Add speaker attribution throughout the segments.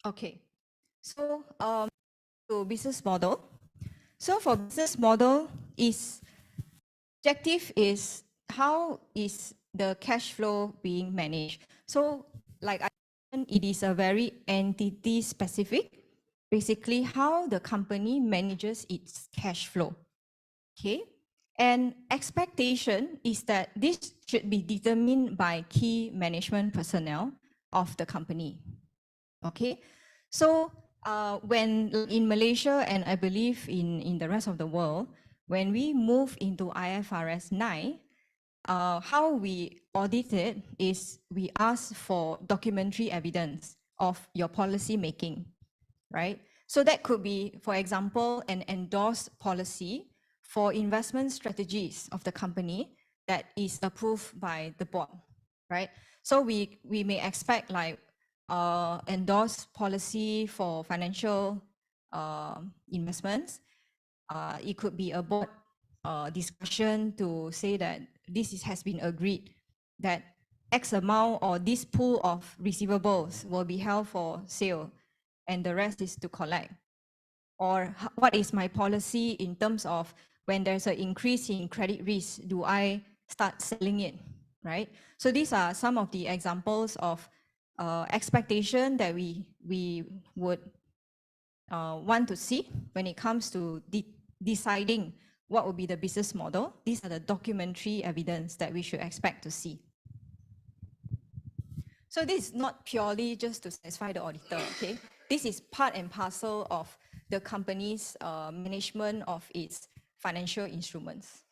Speaker 1: Okay, so to business model. So for business model, objective is how is the cash flow being managed. So like I mentioned, it is a very entity specific, basically how the company manages its cash flow. Okay. And expectation is that this should be determined by key management personnel of the company. Okay. So when in Malaysia and I believe in the rest of the world, when we move into IFRS 9, how we audit it is we ask for documentary evidence of your policy making, right? So that could be, for example, an endorsed policy for investment strategies of the company that is approved by the board, right? So we may expect like endorsed policy for financial investments. It could be a board discussion to say that has been agreed that X amount or this pool of receivables will be held for sale and the rest is to collect. Or what is my policy in terms of when there's an increase in credit risk, do I start selling it, right? So these are some of the examples of expectation that we would want to see when it comes to deciding what would be the business model. These are the documentary evidence that we should expect to see. So this is not purely just to satisfy the auditor, okay? This is part and parcel of the company's management of its financial instruments.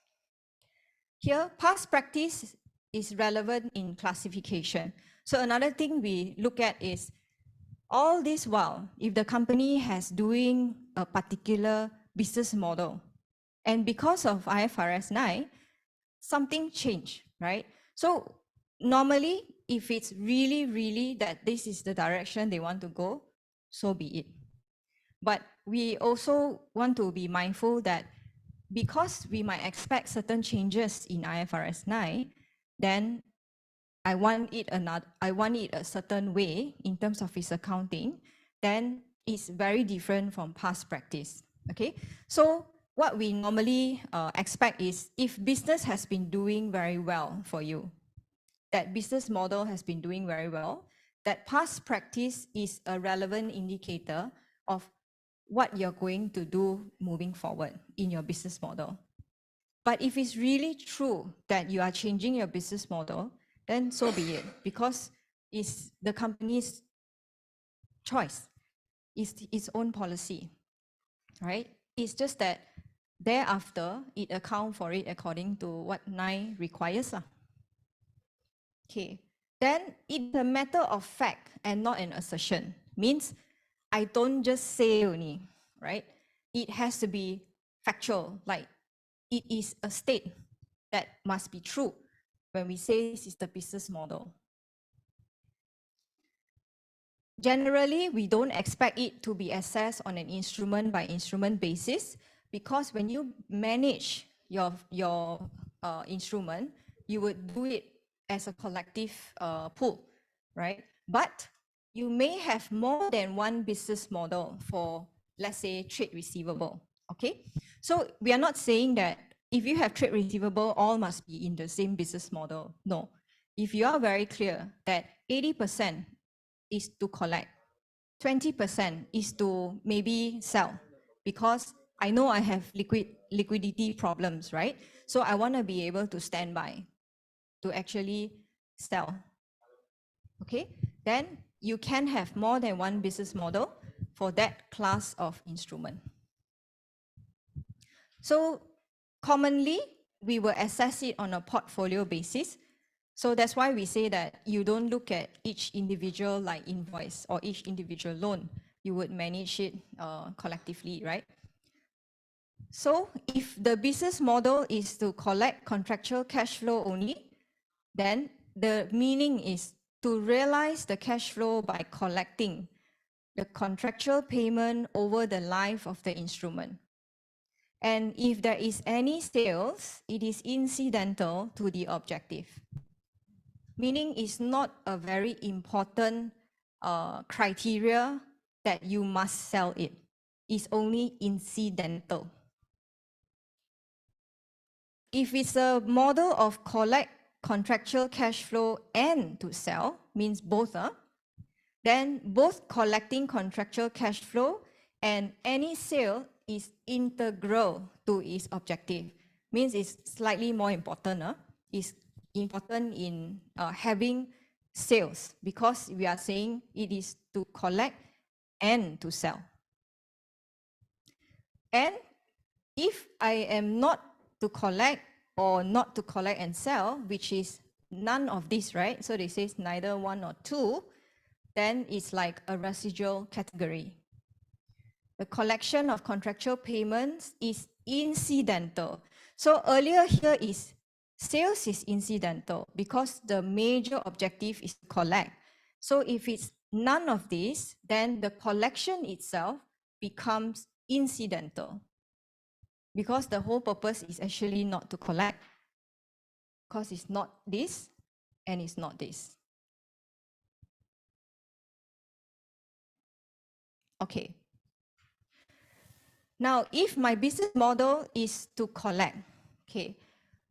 Speaker 1: Here, past practice is relevant in classification. So another thing we look at is all this while, if the company has doing a particular business model, and because of IFRS 9, something changed, right? So normally, if it's really that this is the direction they want to go, so be it. But we also want to be mindful that because we might expect certain changes in IFRS 9, then I want it a certain way in terms of its accounting, then it's very different from past practice. Okay, so what we normally expect is if business has been doing very well for you, that business model has been doing very well, that past practice is a relevant indicator of what you're going to do moving forward in your business model. But if it's really true that you are changing your business model, then so be it, because it's the company's choice, it's its own policy, right? It's just that thereafter, it account for it according to what 9 requires. Okay, then it's a matter of fact and not an assertion. Means I don't just say only, right? It has to be factual, like it is a state that must be true when we say this is the business model. Generally, we don't expect it to be assessed on an instrument by instrument basis, because when you manage your instrument, you would do it as a collective pool, right? But you may have more than one business model for, let's say, trade receivable, okay? So we are not saying that if you have trade receivable, all must be in the same business model. No. If you are very clear that 80% is to collect, 20% is to maybe sell, because I know I have liquidity problems, right? So I want to be able to stand by to actually sell. Okay, then you can have more than one business model for that class of instrument. So commonly, we will assess it on a portfolio basis. So that's why we say that you don't look at each individual like invoice or each individual loan. You would manage it collectively, right? So if the business model is to collect contractual cash flow only, then the meaning is to realize the cash flow by collecting the contractual payment over the life of the instrument. And if there is any sales, it is incidental to the objective. Meaning it's not a very important criteria that you must sell it. It's only incidental. If it's a model of collect contractual cash flow and to sell, means both, then both collecting contractual cash flow and any sale is integral to its objective. Means it's slightly more important. It's important in having sales because we are saying it is to collect and to sell. And if I am not to collect or not to collect and sell, which is none of this, right? So they say neither one or two, then it's like a residual category. The collection of contractual payments is incidental. So earlier here is sales is incidental because the major objective is to collect. So if it's none of this, then the collection itself becomes incidental because the whole purpose is actually not to collect because it's not this and it's not this. Okay. Now, if my business model is to collect, okay,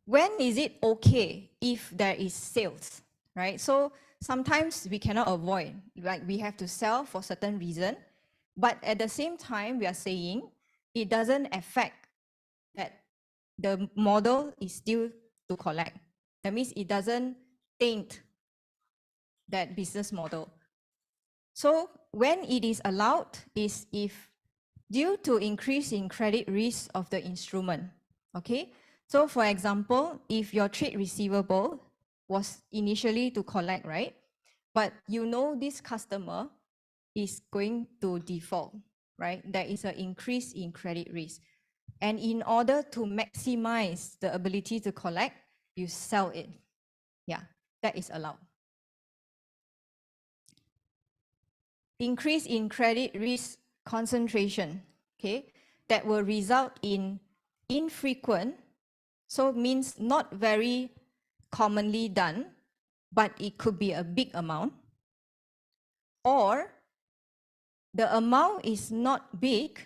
Speaker 1: when is it okay if there is sales, right? So sometimes we cannot avoid, like we have to sell for certain reason, but at the same time, we are saying it doesn't affect that the model is still to collect. That means it doesn't taint that business model. So when it is allowed is if due to increase in credit risk of the instrument, okay? So for example, if your trade receivable was initially to collect, right? But you know this customer is going to default, right? There is an increase in credit risk. And in order to maximize the ability to collect, you sell it. Yeah, that is allowed. Increase in credit risk concentration, okay, that will result in infrequent, so means not very commonly done, but it could be a big amount, or the amount is not big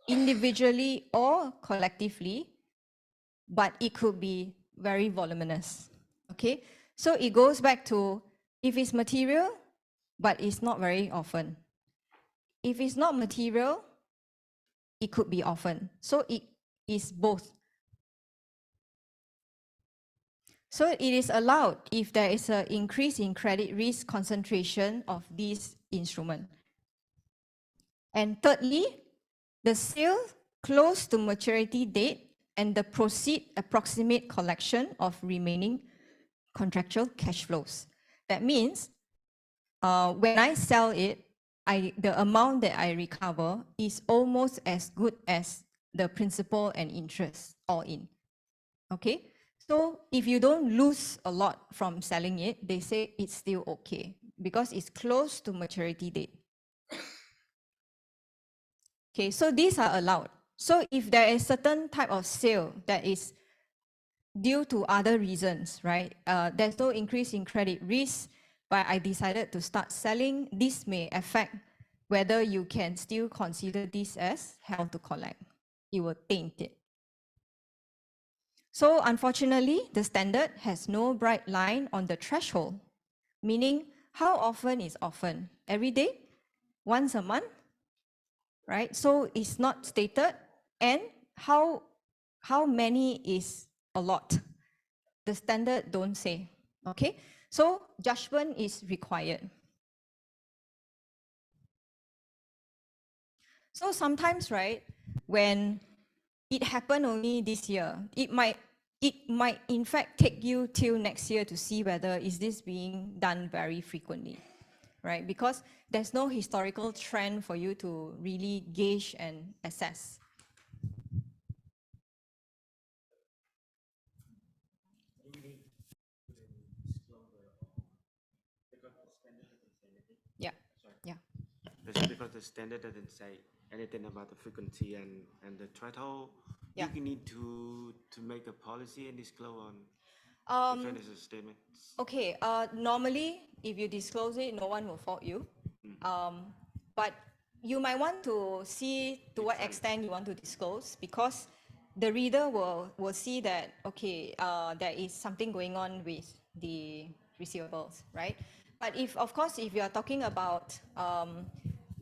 Speaker 1: individually or collectively, but it could be very voluminous, okay? So it goes back to if it's material, but it's not very often. If it's not material, it could be often. So it is both. So it is allowed if there is an increase in credit risk concentration of this instrument. And thirdly, the sale close to maturity date and the proceed approximate collection of remaining contractual cash flows. That means when I sell it, the amount that I recover is almost as good as the principal and interest all in. Okay? So if you don't lose a lot from selling it, they say it's still okay because it's close to maturity date. Okay, so these are allowed. So if there is certain type of sale that is due to other reasons, right? There's no increase in credit risk, but I decided to start selling. This may affect whether you can still consider this as held to collect. It will taint it. So unfortunately, the standard has no bright line on the threshold, meaning how often is often? Every day? Once a month? Right? So it's not stated. And how many is a lot? The standard don't say. Okay? So judgment is required. So sometimes, right, when it happened only this year, it might in fact take you till next year to see whether is this being done very frequently, right? Because there's no historical trend for you to really gauge and assess. Yeah, yeah.
Speaker 2: Because the standard doesn't say anything about the frequency and the threshold.
Speaker 1: Yeah.
Speaker 2: You need to make a policy and disclose on the financial statements.
Speaker 1: Okay, normally if you disclose it, no one will fault you. But you might want to see to what extent you want to disclose, because the reader will see that, okay, there is something going on with the receivables, right? But if, of course, if you are talking about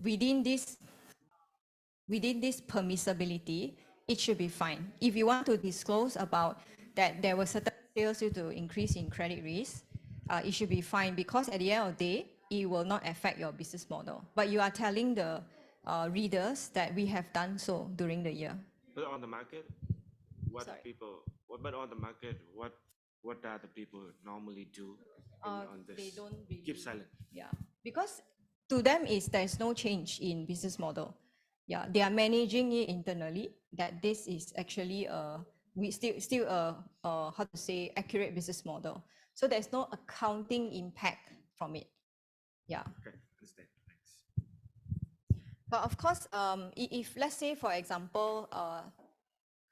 Speaker 1: within this permissibility, it should be fine. If you want to disclose about that there were certain sales due to increase in credit risk, it should be fine, because at the end of the day, it will not affect your business model. But you are telling the readers that we have done so during the year.
Speaker 2: But on the market, what
Speaker 1: Sorry.
Speaker 2: but on the market, what are the people normally do on this?
Speaker 1: They don't really
Speaker 2: Keep silent.
Speaker 1: Yeah, because to them there's no change in business model. Yeah, they are managing it internally, that this is actually still a how to say, accurate business model. So there's no accounting impact from it. Yeah.
Speaker 2: Okay, understand. Thanks.
Speaker 1: But of course, if let's say, for example,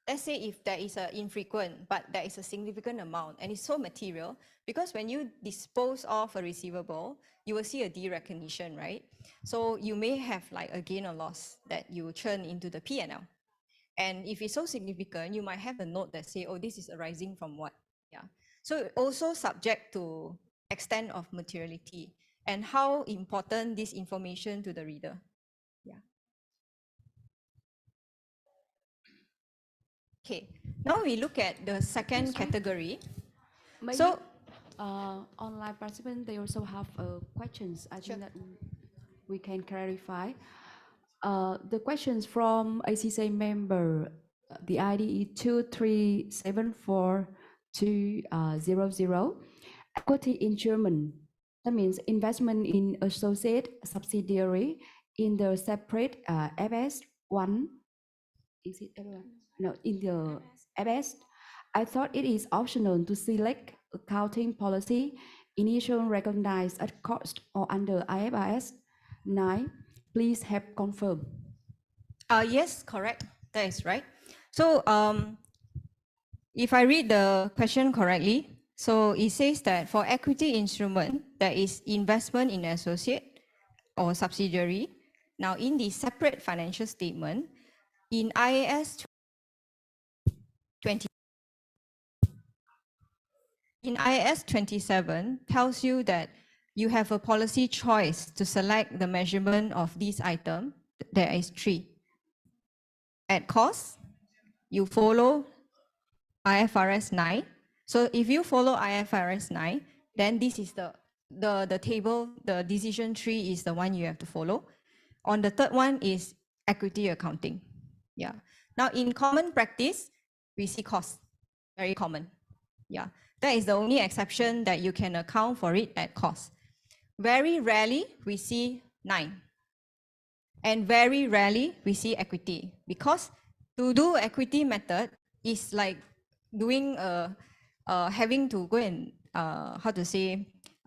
Speaker 1: let's say if there is an infrequent, but there is a significant amount and it's so material, because when you dispose of a receivable, you will see a derecognition, right? So you may have like a gain or loss that you churn into the P&L. And if it's so significant, you might have a note that say, oh, this is arising from what? Yeah. So also subject to extent of materiality and how important this information to the reader. Yeah. Okay, now we look at the second category.
Speaker 3: Maybe,
Speaker 1: So,
Speaker 3: online participants, they also have questions. I
Speaker 1: Sure.
Speaker 3: think that we can clarify. The questions from ACC member, the ID is 2374200. Equity instrument, that means investment in associate subsidiary in the separate FS1. Is it everyone? No, in the FS. I thought it is optional to select accounting policy, initial recognized at cost or under IFRS 9. Please help confirm.
Speaker 1: Yes, correct. That is right. So, if I read the question correctly, so it says that for equity instrument, there is investment in associate or subsidiary. Now, in the separate financial statement, in IAS 20, in IAS 27 tells you that you have a policy choice to select the measurement of this item. There is 3. At cost, you follow IFRS 9. So if you follow IFRS 9, then this is the table, the decision tree is the one you have to follow. On the third one is equity accounting. Yeah. Now in common practice, we see cost, very common. Yeah. That is the only exception that you can account for it at cost. Very rarely we see 9. And very rarely we see equity, because to do equity method is like doing having to go and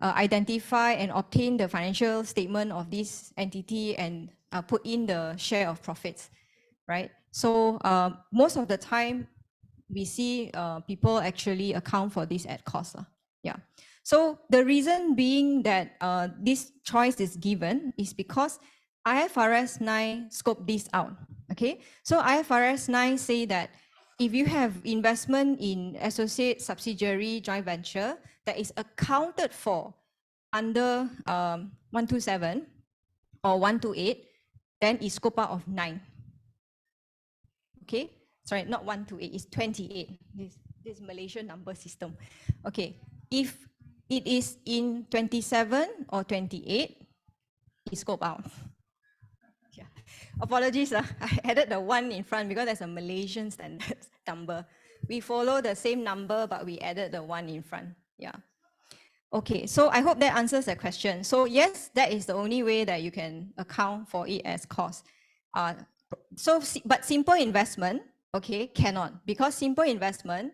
Speaker 1: identify and obtain the financial statement of this entity and put in the share of profits, right? So most of the time we see people actually account for this at cost. Yeah. So the reason being that this choice is given is because IFRS 9 scope this out. Okay. So IFRS 9 say that if you have investment in associate, subsidiary, joint venture that is accounted for under 127 or 128, then it's scope out of 9. Okay. Sorry, not 128, it's 28. This Malaysian number system. Okay. If it is in 27 or 28, it's scope out. Yeah. Apologies, I added the 1 in front because there's a Malaysian standard number. We follow the same number, but we added the 1 in front. Yeah. Okay, so I hope that answers the question. So yes, that is the only way that you can account for it as cost. But simple investment, okay, cannot, because simple investment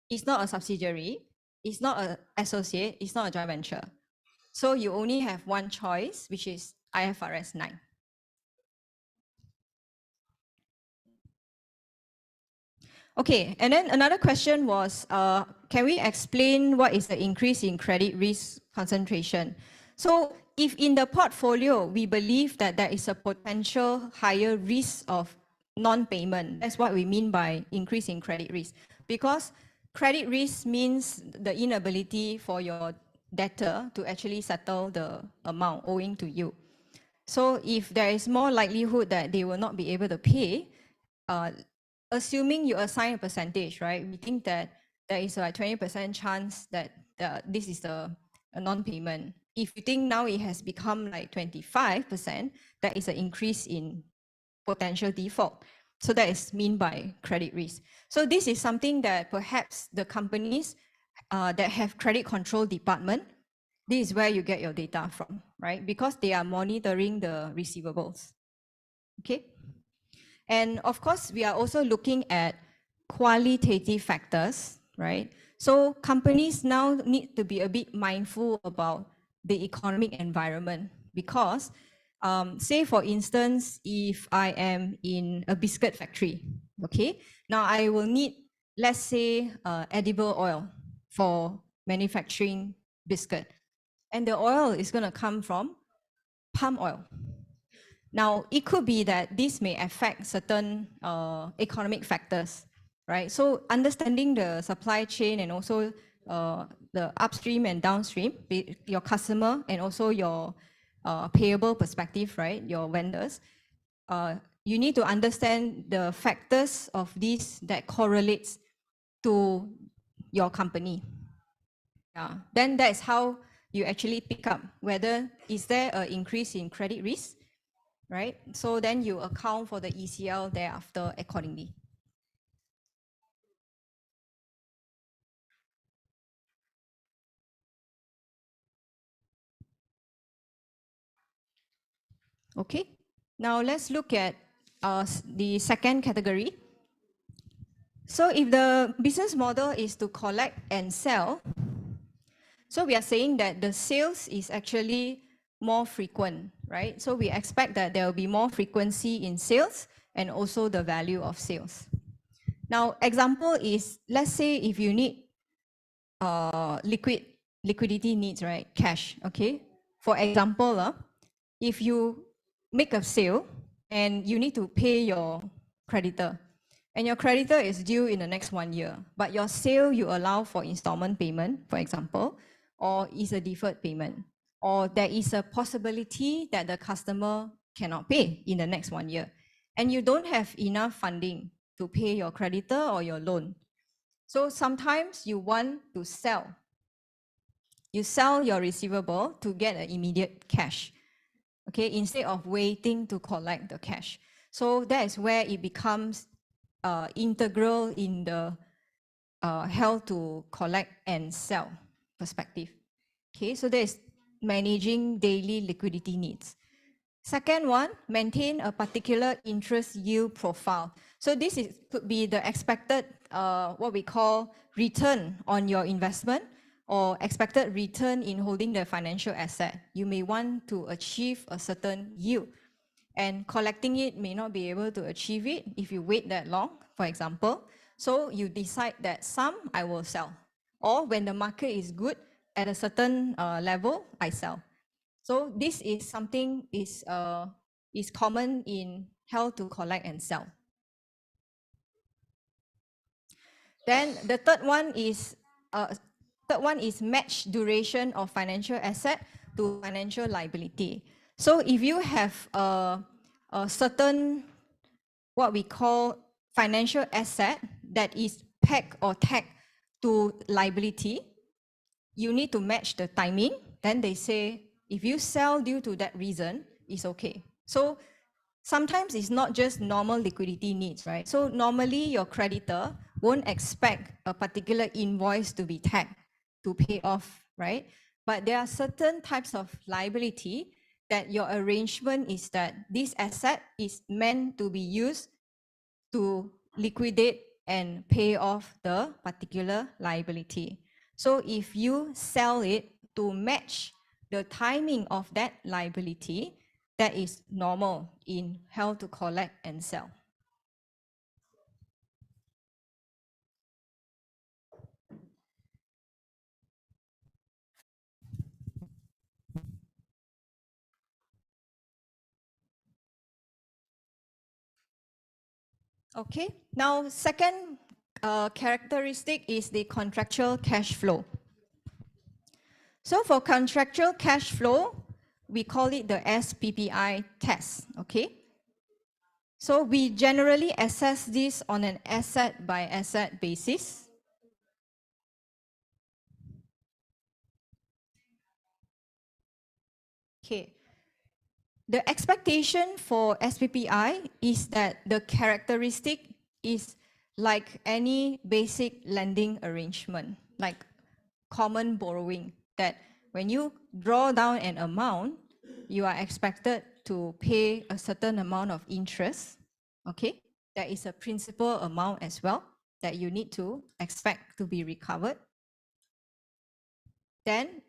Speaker 1: is not a subsidiary, it's not an associate, it's not a joint venture. So you only have one choice, which is IFRS 9. Okay, and then another question was, can we explain what is the increase in credit risk concentration? So if in the portfolio, we believe that there is a potential higher risk of non-payment, that's what we mean by increase in credit risk. Because credit risk means the inability for your debtor to actually settle the amount owing to you. So if there is more likelihood that they will not be able to pay, assuming you assign a percentage, right? We think that there is a 20% chance that this is a non-payment. If you think now it has become like 25%, that is an increase in potential default. So that is mean by credit risk. So this is something that perhaps the companies that have credit control department, this is where you get your data from, right? Because they are monitoring the receivables. Okay. And of course, we are also looking at qualitative factors, right? So companies now need to be a bit mindful about the economic environment because, say for instance, if I am in a biscuit factory, okay, now I will need, let's say, edible oil for manufacturing biscuit. And the oil is going to come from palm oil. Now, it could be that this may affect certain economic factors, right? So understanding the supply chain and also the upstream and downstream, your customer and also your payable perspective, right? Your vendors, you need to understand the factors of these that correlates to your company. Yeah. Then that's how you actually pick up whether is there an increase in credit risk, right? So then you account for the ECL thereafter accordingly. Okay, now let's look at the second category. So if the business model is to collect and sell, so we are saying that the sales is actually more frequent, right? So we expect that there will be more frequency in sales and also the value of sales. Now, example is, let's say if you need liquidity needs, right? Cash, okay? For example, if you make a sale and you need to pay your creditor, and your creditor is due in the next 1 year, but your sale you allow for installment payment, for example, or is a deferred payment, or there is a possibility that the customer cannot pay in the next 1 year, and you don't have enough funding to pay your creditor or your loan. So sometimes you want to sell. You sell your receivable to get an immediate cash, okay, instead of waiting to collect the cash. So that is where it becomes integral in the how to collect and sell perspective. Okay, so that is managing daily liquidity needs. Second one, maintain a particular interest yield profile. So this could be the expected, what we call return on your investment or expected return in holding the financial asset. You may want to achieve a certain yield, and collecting it may not be able to achieve it if you wait that long, for example. So you decide that some I will sell, or when the market is good at a certain level, I sell. So this is something is common in how to collect and sell. Then the third one is match duration of financial asset to financial liability. So if you have a certain what we call financial asset that is pegged or tagged to liability, you need to match the timing. Then they say if you sell due to that reason, it's okay. So sometimes it's not just normal liquidity needs, right? So normally your creditor won't expect a particular invoice to be tagged to pay off, right? But there are certain types of liability that your arrangement is that this asset is meant to be used to liquidate and pay off the particular liability. So if you sell it to match the timing of that liability, that is normal in how to collect and sell. Okay, now second characteristic is the contractual cash flow. So for contractual cash flow, we call it the SPPI test, okay? So we generally assess this on an asset by asset basis. Okay. The expectation for SPPI is that the characteristic is like any basic lending arrangement, like common borrowing, that when you draw down an amount, you are expected to pay a certain amount of interest, okay? There is a principal amount as well that you need to expect to be recovered. Then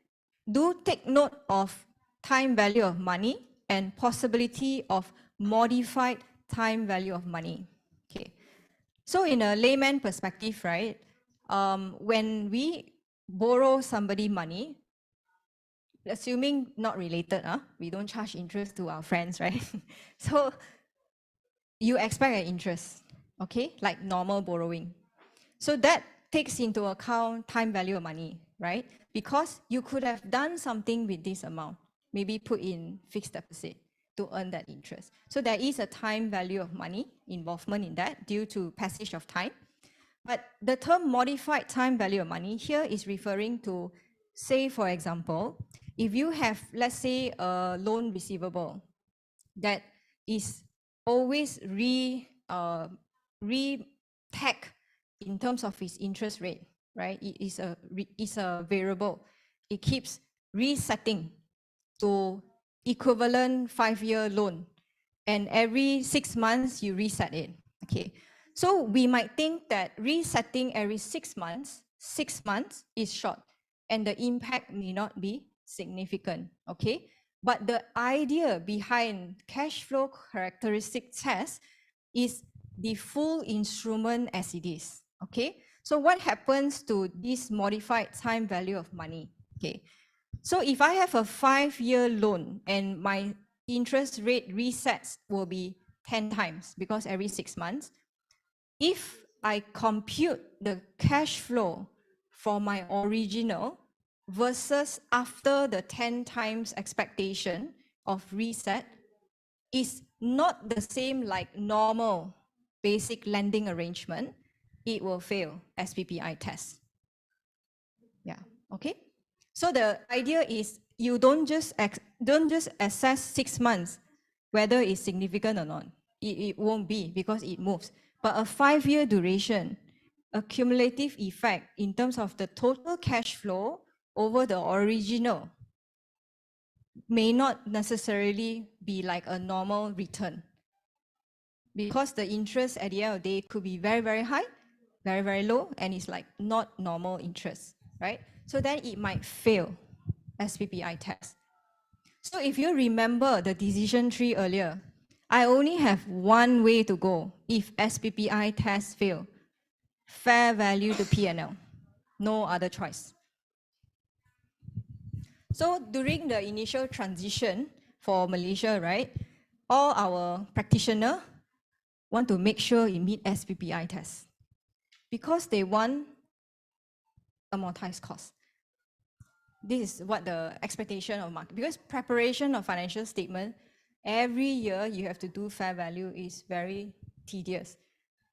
Speaker 1: do take note of time value of money and possibility of modified time value of money. Okay. So in a layman perspective, right, when we borrow somebody money, assuming not related, we don't charge interest to our friends, right? So you expect an interest, okay, like normal borrowing. So that takes into account time value of money, right? Because you could have done something with this amount, maybe put in fixed deposit to earn that interest. So there is a time value of money involvement in that due to passage of time. But the term modified time value of money here is referring to, say, for example, if you have, let's say, a loan receivable that is always re-tagged in terms of its interest rate, right? It is a variable. It keeps resetting to equivalent 5-year loan, and every 6 months you reset it. Okay, so we might think that resetting every 6 months is short, and the impact may not be significant. Okay, but the idea behind cash flow characteristic test is the full instrument as it is. Okay, so what happens to this modified time value of money? Okay, so if I have a 5-year loan and my interest rate resets will be 10 times because every 6 months, if I compute the cash flow for my original versus after the 10 times expectation of reset, is not the same like normal basic lending arrangement, it will fail SPPI test. Yeah, okay. So the idea is you don't just assess 6 months whether it's significant or not. It won't be because it moves. But a 5-year duration, a cumulative effect in terms of the total cash flow over the original may not necessarily be like a normal return, because the interest at the end of the day could be very, very high, very, very low, and it's like not normal interest, right? So then it might fail SPPI test. So if you remember the decision tree earlier, I only have one way to go if SPPI test fail: fair value to P&L, no other choice. So during the initial transition for Malaysia, right, all our practitioners want to make sure it meet SPPI test because they want amortized cost. This is what the expectation of market, because preparation of financial statement, every year you have to do fair value is very tedious.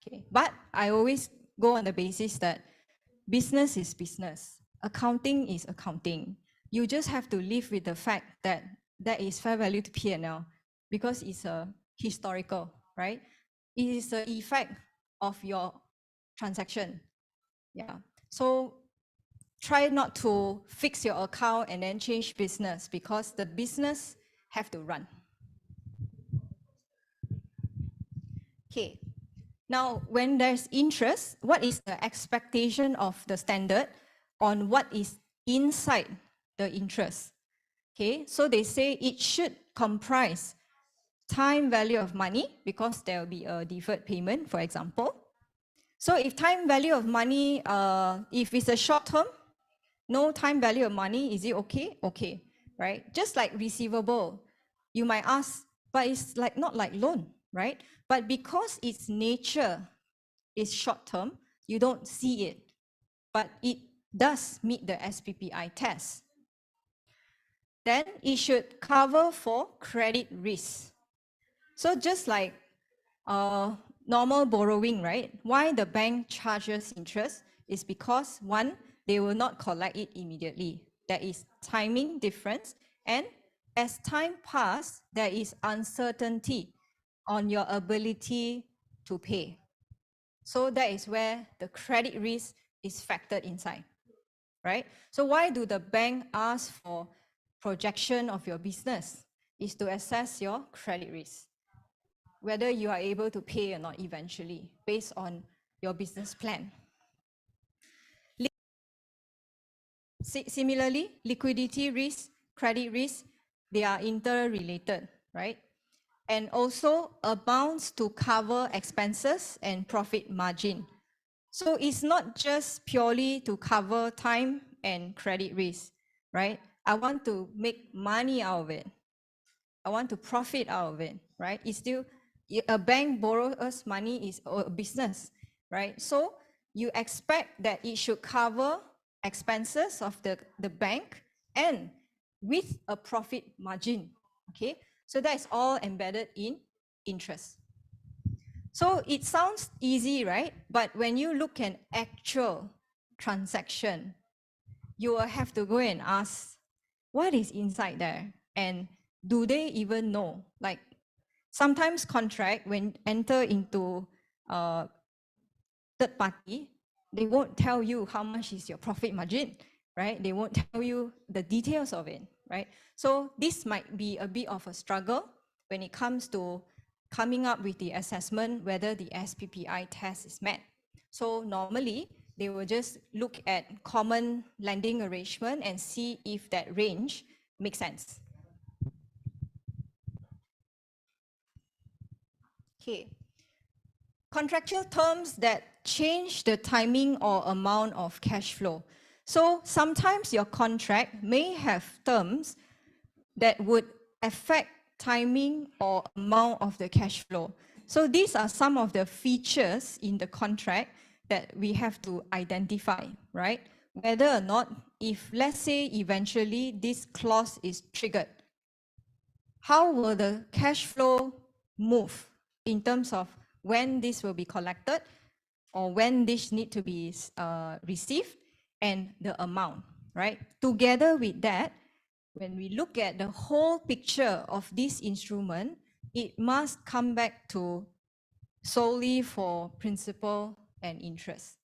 Speaker 1: Okay, but I always go on the basis that business is business, accounting is accounting. You just have to live with the fact that that is fair value to P&L because it's a historical, right? It is the effect of your transaction. Yeah. So try not to fix your account and then change business, because the business have to run. Okay. Now, when there's interest, what is the expectation of the standard on what is inside the interest? Okay, so they say it should comprise time value of money, because there will be a deferred payment, for example. So if time value of money, if it's a short term, no time value of money, is it okay? Okay, right? Just like receivable, you might ask, but it's like not like loan, right? But because its nature is short term, you don't see it, but it does meet the SPPI test. Then it should cover for credit risk. So just like normal borrowing, right? Why the bank charges interest is because one, they will not collect it immediately. There is timing difference, and as time passes, there is uncertainty on your ability to pay. So that is where the credit risk is factored inside, right? So why do the bank ask for projection of your business? Is to assess your credit risk, whether you are able to pay or not eventually, based on your business plan. Similarly, liquidity risk, credit risk, they are interrelated, right? And also amounts to cover expenses and profit margin. So it's not just purely to cover time and credit risk, right? I want to make money out of it. I want to profit out of it, right? It's still, a bank borrows us money is a business, right? So you expect that it should cover expenses of the bank and with a profit margin, okay? So that is all embedded in interest. So it sounds easy, right? But when you look at actual transaction, you will have to go and ask, what is inside there? And do they even know? Like sometimes contract, when enter into third party, they won't tell you how much is your profit margin, right? They won't tell you the details of it, right? So this might be a bit of a struggle when it comes to coming up with the assessment whether the SPPI test is met. So normally, they will just look at common lending arrangement and see if that range makes sense. Okay. Contractual terms that change the timing or amount of cash flow. So sometimes your contract may have terms that would affect timing or amount of the cash flow. So these are some of the features in the contract that we have to identify, right? Whether or not, if let's say eventually this clause is triggered, how will the cash flow move in terms of when this will be collected or when this need to be received and the amount, right? Together with that, when we look at the whole picture of this instrument, it must come back to solely for principal and interest.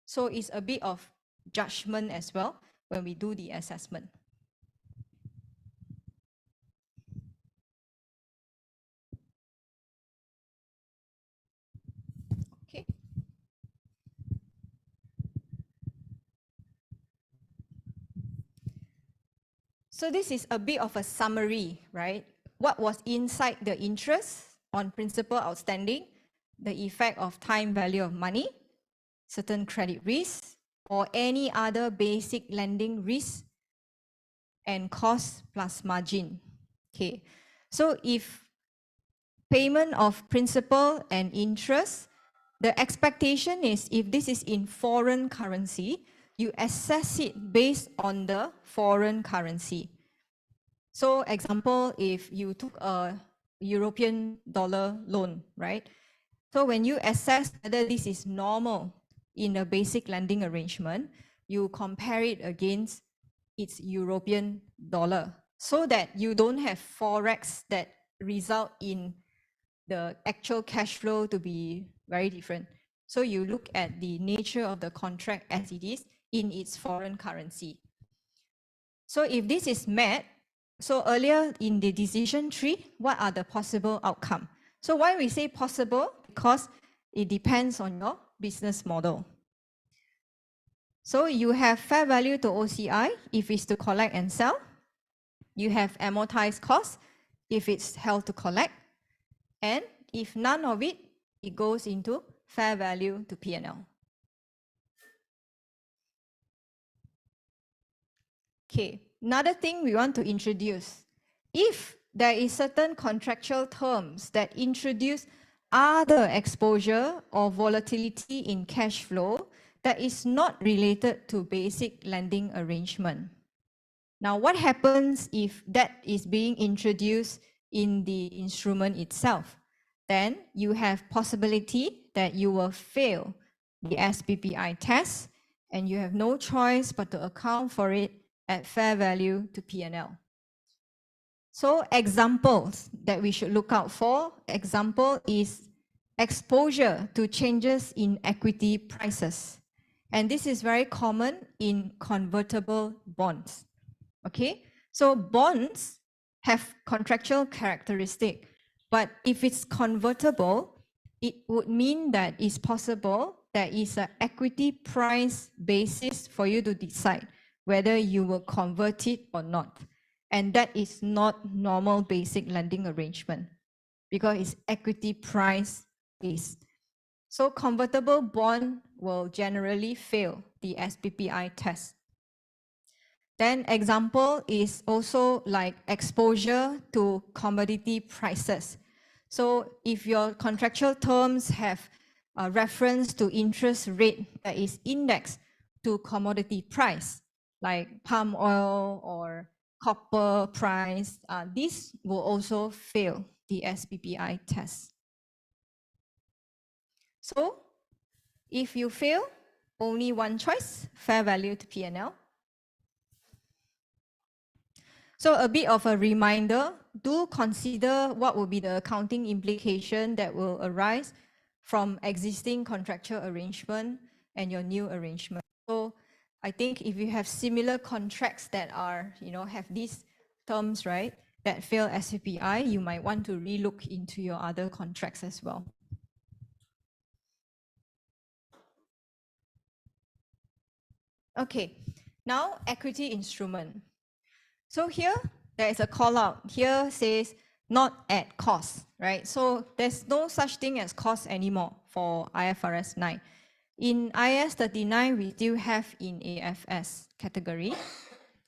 Speaker 1: So it's a bit of judgment as well when we do the assessment. Okay. So this is a bit of a summary, right? What was inside the interest on principal outstanding, the effect of time value of money, certain credit risks, or any other basic lending risk, and cost plus margin. Okay, so if payment of principal and interest, the expectation is if this is in foreign currency, you assess it based on the foreign currency. So example, if you took a European dollar loan, right? So when you assess whether this is normal in a basic lending arrangement, you compare it against its European dollar so that you don't have forex that result in the actual cash flow to be very different. So you look at the nature of the contract as it is in its foreign currency. So if this is met, so earlier in the decision tree, what are the possible outcome? So why we say possible? Because it depends on your business model. So you have fair value to OCI if it's to collect and sell. You have amortized cost if it's held to collect. And if none of it, it goes into fair value to P&L. Okay, another thing we want to introduce. If there is certain contractual terms that introduce other exposure or volatility in cash flow that is not related to basic lending arrangement. Now, what happens if that is being introduced in the instrument itself? Then you have possibility that you will fail the SPPI test and you have no choice but to account for it at fair value to P&L. So examples that we should look out for, example is exposure to changes in equity prices. And this is very common in convertible bonds. Okay, so bonds have contractual characteristic, but if it's convertible, it would mean that it's possible there is an equity price basis for you to decide whether you will convert it or not. And that is not normal basic lending arrangement because it's equity price based. So convertible bond will generally fail the SPPI test. Then example is also like exposure to commodity prices. So if your contractual terms have a reference to interest rate that is indexed to commodity price, like palm oil or copper price, this will also fail the SPPI test. So if you fail, only one choice, fair value to P&L. So a bit of a reminder, do consider what will be the accounting implication that will arise from existing contractual arrangement and your new arrangement. So I think if you have similar contracts that are, have these terms, right, that fail SPPI, you might want to relook into your other contracts as well. Okay, now equity instrument. So here, there is a call out. Here says not at cost, right? So there's no such thing as cost anymore for IFRS 9. In IAS 39, we still have in AFS category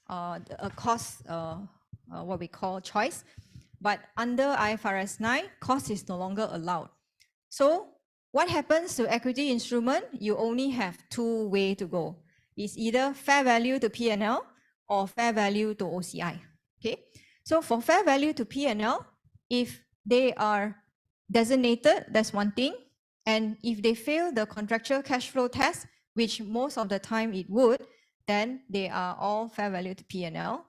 Speaker 1: a cost, what we call choice. But under IFRS 9, cost is no longer allowed. So what happens to equity instrument? You only have two ways to go. It's either fair value to P&L or fair value to OCI. Okay, so for fair value to P&L, if they are designated, that's one thing. And if they fail the contractual cash flow test, which most of the time it would, then they are all fair value to P&L.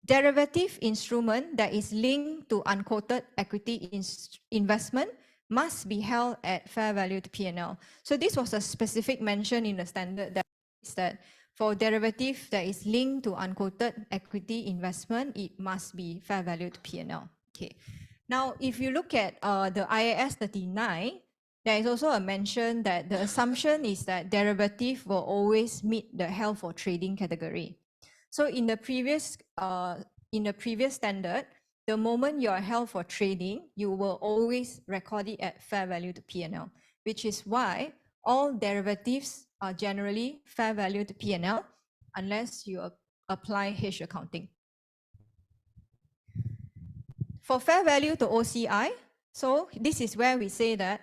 Speaker 1: Derivative instrument that is linked to unquoted equity investment must be held at fair value to P&L. So this was a specific mention in the standard that is that for derivative that is linked to unquoted equity investment, it must be fair value to P&L. Okay. Now, if you look at the IAS 39, there is also a mention that the assumption is that derivative will always meet the held for trading category. So in the previous standard, the moment you are held for trading, you will always record it at fair value to P&L, which is why all derivatives are generally fair value to P&L unless you apply hedge accounting. For fair value to OCI, so this is where we say that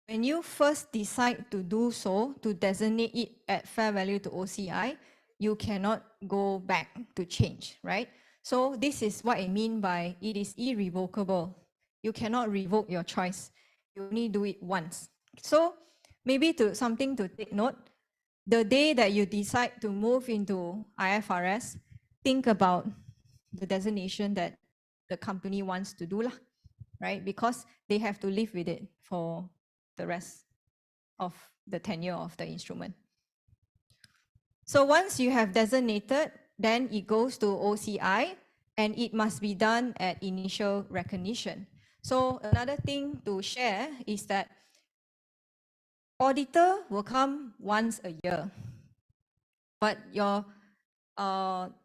Speaker 1: when you first decide to do so, to designate it at fair value to OCI, you cannot go back to change, right? So this is what I mean by it is irrevocable. You cannot revoke your choice. You only do it once. So maybe something to take note, the day that you decide to move into IFRS, think about the designation that the company wants to do, right? Because they have to live with it for the rest of the tenure of the instrument. So once you have designated, then it goes to OCI and it must be done at initial recognition. So another thing to share is that auditor will come once a year, but your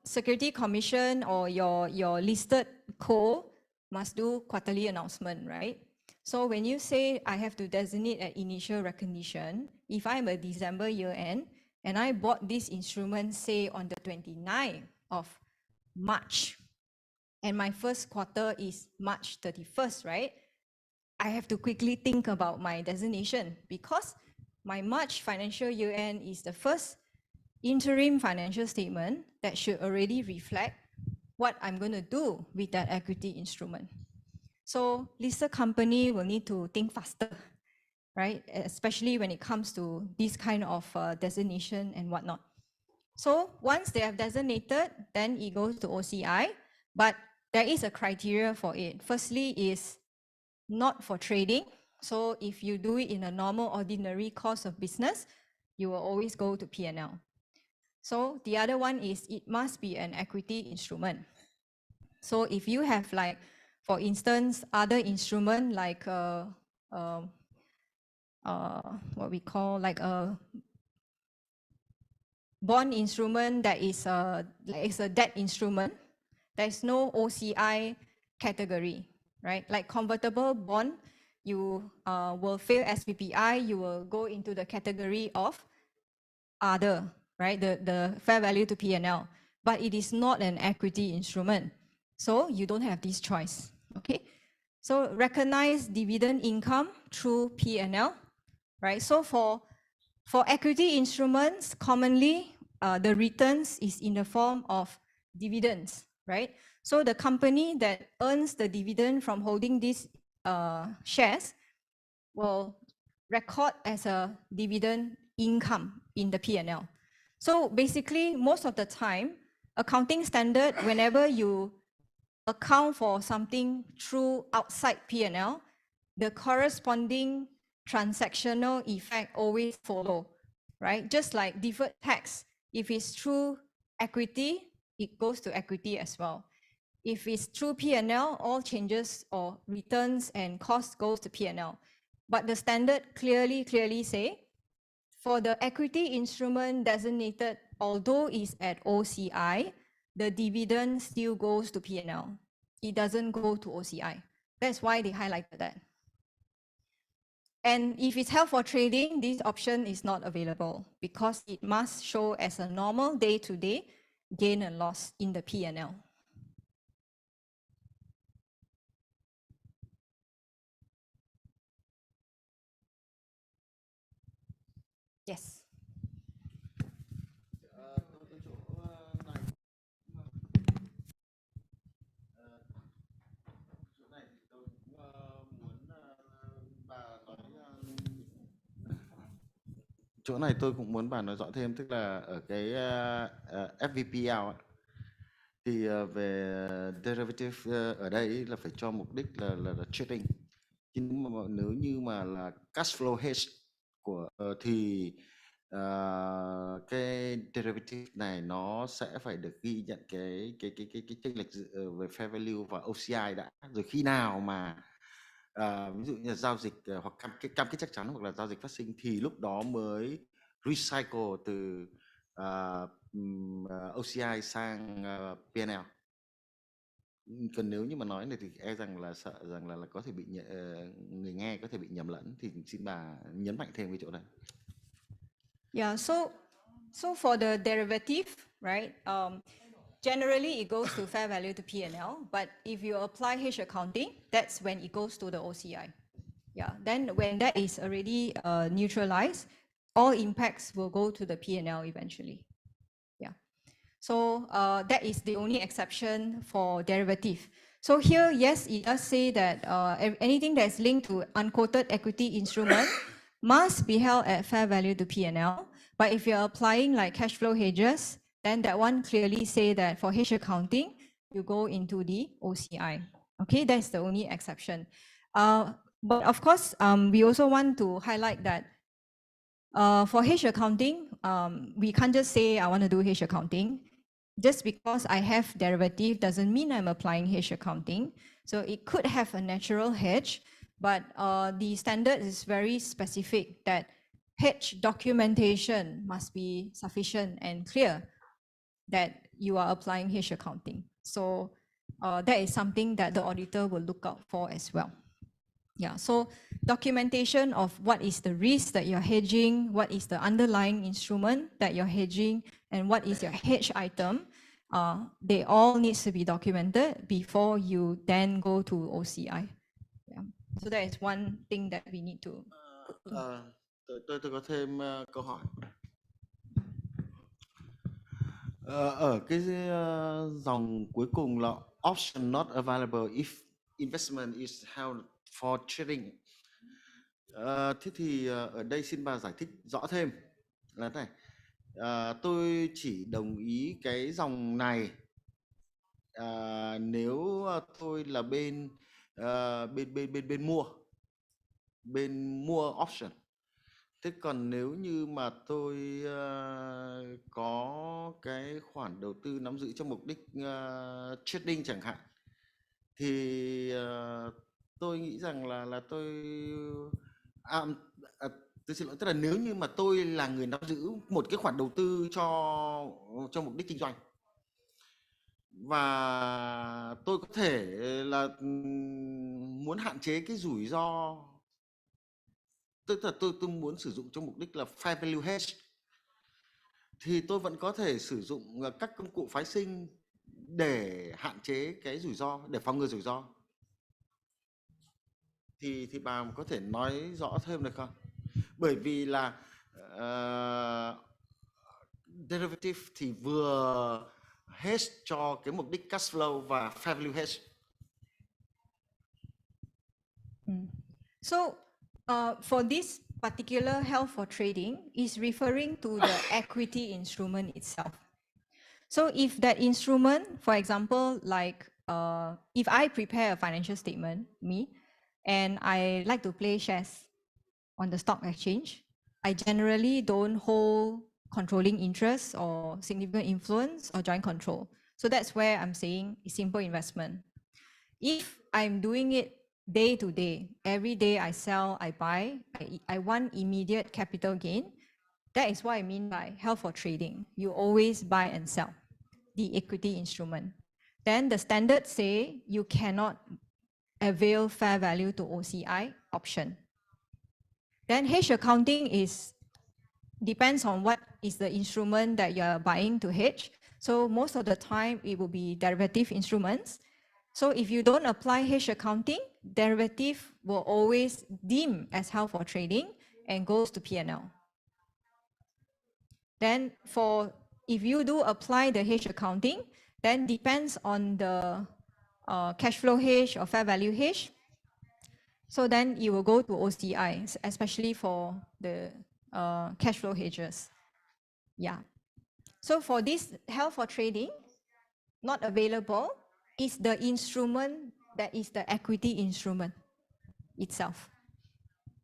Speaker 1: security commission or your listed co must do quarterly announcement, right? So when you say I have to designate at initial recognition, if I'm a December year end and I bought this instrument, say on the 29th of March, and my first quarter is March 31st, right? I have to quickly think about my designation because my March financial year end is the first interim financial statement that should already reflect what I'm going to do with that equity instrument. So listed company will need to think faster, right? Especially when it comes to this kind of designation and whatnot. So once they have designated, then it goes to OCI, but there is a criteria for it. Firstly is not for trading. So if you do it in a normal ordinary course of business, you will always go to P&L. So the other one is it must be an equity instrument. So if you have like, for instance, other instrument like what we call like a bond instrument that is a debt instrument, there's no OCI category, right? Like convertible bond, you will fail SPPI, you will go into the category of other, right? The fair value to P&L, but it is not an equity instrument. So you don't have this choice, okay? So recognize dividend income through P&L, right? So for equity instruments, commonly the returns is in the form of dividends, right? So the company that earns the dividend from holding these shares will record as a dividend income in the P&L. So basically, most of the time, accounting standard, whenever you account for something through outside P&L, the corresponding transactional effect always follow, right? Just like deferred tax, if it's through equity, it goes to equity as well. If it's through P&L, all changes or returns and costs goes to P&L. But the standard clearly say, for the equity instrument designated, although it's at OCI, the dividend still goes to P&L. It doesn't go to OCI. That's why they highlighted that. And if it's held for trading, this option is not available because it must show as a normal day-to-day gain and loss in the P&L. Yes.
Speaker 4: Chỗ này tôi cũng muốn bà nói rõ thêm, tức là ở cái FVPL ấy, thì về derivative ở đây là phải cho mục đích là trading. Nhưng mà nếu như mà là cash flow hedge của thì cái derivative này nó sẽ phải được ghi nhận cái chênh lệch về fair value và OCI đã, rồi khi nào mà ví dụ như là giao dịch hoặc cam kết chắc chắn hoặc là giao dịch phát sinh thì lúc đó mới recycle từ OCI sang P&L. Còn nếu như mà nói này thì e rằng là sợ rằng là có thể bị người nghe có thể bị nhầm lẫn, thì xin bà nhấn mạnh thêm cái chỗ này.
Speaker 1: Yeah, so for the derivative, right? Generally, it goes to fair value to P&L, but if you apply hedge accounting, that's when it goes to the OCI. Yeah, then when that is already neutralized, all impacts will go to the P&L eventually. Yeah, so that is the only exception for derivative. So here, yes, it does say that anything that's linked to unquoted equity instrument must be held at fair value to P&L. But if you're applying like cash flow hedges, then that one clearly say that for hedge accounting, you go into the OCI. Okay, that's the only exception. But of course, we also want to highlight that for hedge accounting, we can't just say I want to do hedge accounting. Just because I have derivative doesn't mean I'm applying hedge accounting. So it could have a natural hedge, but the standard is very specific that hedge documentation must be sufficient and clear that you are applying hedge accounting. So that is something that the auditor will look out for as well. Yeah, so documentation of what is the risk that you're hedging, what is the underlying instrument that you're hedging, and what is your hedge item they all needs to be documented before you then go to OCI. Yeah. So that is one thing that we need to.
Speaker 4: Tôi có thêm câu hỏi. Ở cái dòng cuối cùng là option not available if investment is held for trading. Thế thì ở đây xin bà giải thích rõ thêm là thế này. Tôi chỉ đồng ý cái dòng này nếu tôi là bên mua option. Thế còn nếu như mà tôi có cái khoản đầu tư nắm giữ cho mục đích trading chẳng hạn, thì tôi nghĩ rằng là tôi xin lỗi, tức là nếu như mà tôi là người nắm giữ một cái khoản đầu tư cho mục đích kinh doanh, và tôi có thể là muốn hạn chế cái rủi ro, tức là tôi muốn sử dụng cho mục đích là fair value hedge, thì tôi vẫn có thể sử dụng các công cụ phái sinh để hạn chế cái rủi ro, để phòng ngừa rủi ro. Thì bà có thể nói rõ thêm được không? Bởi vì là derivative thì vừa hedge cho cái mục đích cash flow và fair value hedge.
Speaker 1: So for this particular held for trading is referring to the equity instrument itself. So if that instrument, for example, like if I prepare a financial statement, and I like to play shares on the stock exchange, I generally don't hold controlling interest or significant influence or joint control. So that's where I'm saying simple investment. If I'm doing it day to day, every day I sell, I buy, I want immediate capital gain, that is what I mean by held for trading. You always buy and sell the equity instrument. Then the standards say you cannot avail fair value to OCI option. Then hedge accounting depends on what is the instrument that you're buying to hedge. So most of the time it will be derivative instruments. So if you don't apply hedge accounting, derivative will always deem as held for trading and goes to P&L. Then if you do apply the hedge accounting, then depends on the cash flow hedge or fair value hedge. So then you will go to OCI, especially for the cash flow hedges. Yeah. So for this held for trading, not available is the instrument that is the equity instrument itself.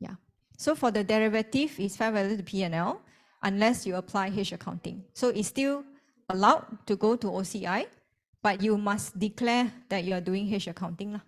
Speaker 1: Yeah. So for the derivative is fair value to P&L unless you apply hedge accounting. So it's still allowed to go to OCI, but you must declare that you are doing hedge accounting.